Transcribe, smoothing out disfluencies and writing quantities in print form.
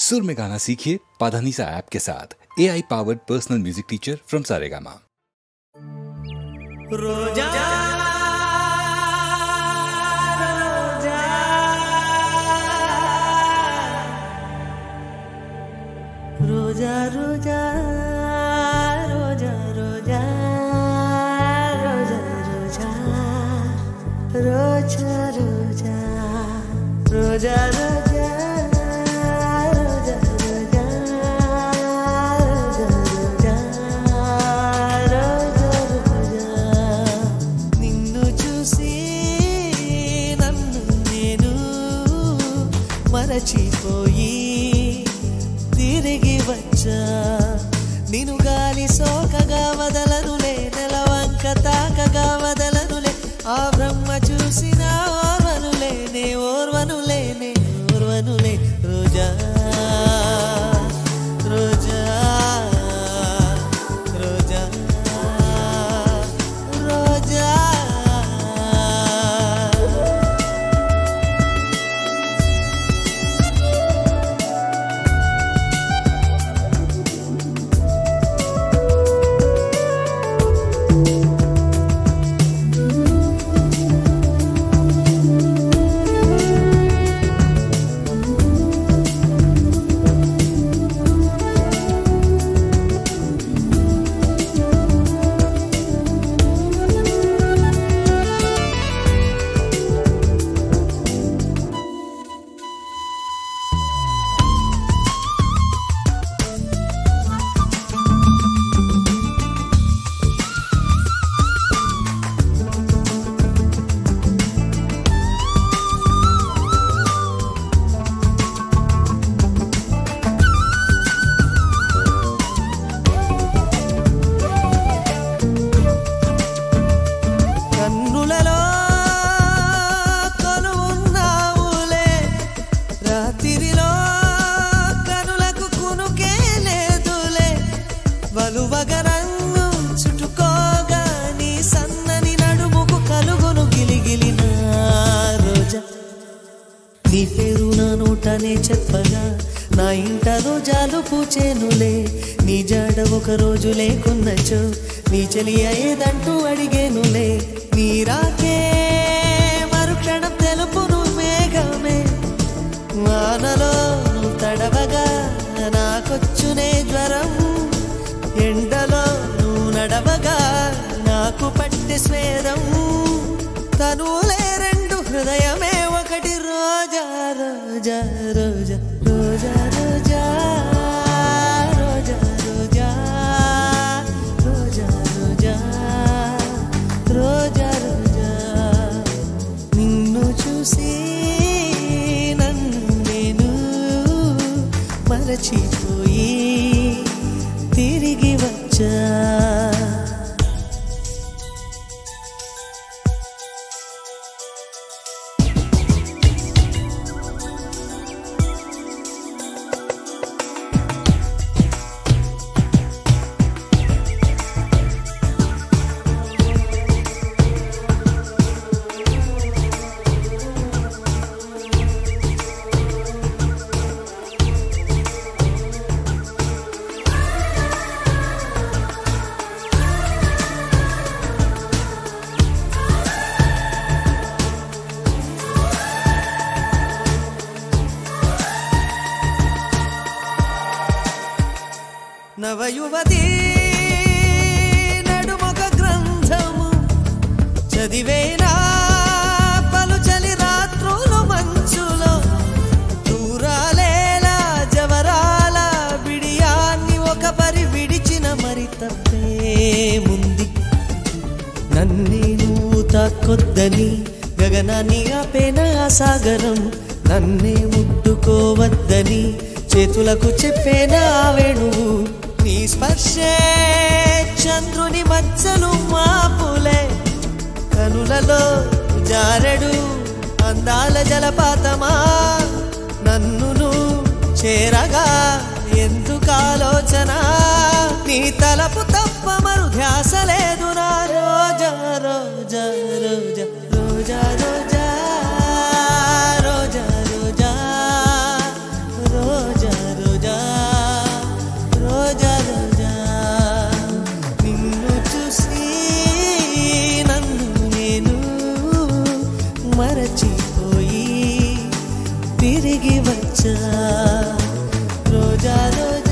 सुर में गाना सीखिए पाधानीसा ऐप के साथ। AI powered personal music teacher from Saregama. रोजा रोजा रोजा रोजा रोजा रोजा रोजा रोजा रोजा रोजा रोजा మరచిపోయి తిరిగి వచ్చా నిన్ను గాలి సోకగా వదలనులే నెలవంక తాకగా వదలనులే ఆ బ్రహ్మ చూసిన ఓర్వనులే ఓర్వనులే ఓర్వనులే రోజా రోజా రోజా రోజా నీ పేరు నా నోటనే చెప్పగా నా ఇంట రోజాలు పూచేనులే నీ జాడ ఒక రోజు లేకున్నచో నీ చెలి అయ్యేదంటూ అడిగేనులే నీ రాకే మరుక్షణం తెలుపును మేఘమే వానలో నువ్వు తడవగా నాకొచ్చునే జ్వరం ఎండలో నువ్వు నడవగా నాకు పట్టె స్వేదం తనులే రెండు హృదయమే ఒకటి రోజా రోజా రోజా రోజా రోజా రోజా రోజా రోజా రోజా రోజా రోజా నిన్ను చూసి నన్ను నేను మరచిపోయి తిరిగి వచ్చా నవయువతి నడుమొక గ్రంథము చదివేనా పలుచలి రాత్రులు మంచులో దూరాలేలా జవరాల బిడియాన్ని ఒక పరి విడిచిన మరి తప్పేముంది నన్నే నువ్వు తాకొద్దని గగనాన్ని ఆపేన ఆ సాగరం నన్నే ముట్టుకోవద్దని చేతులకు చెప్పేనా వేణువు నీ స్పర్శే చంద్రుని మచ్చలు మాపులే కనులలో జారెడు అందాల జలపాతమా నన్ను చేరగా ఎందుకు ఆలోచన నీ తలపు తప్ప మరు ధ్యాస లేదు నా రోజా రోజా రోజా రోజా రోజా రోజా రోజా రోజా తిరిగి వచ్చా రోజా రోజా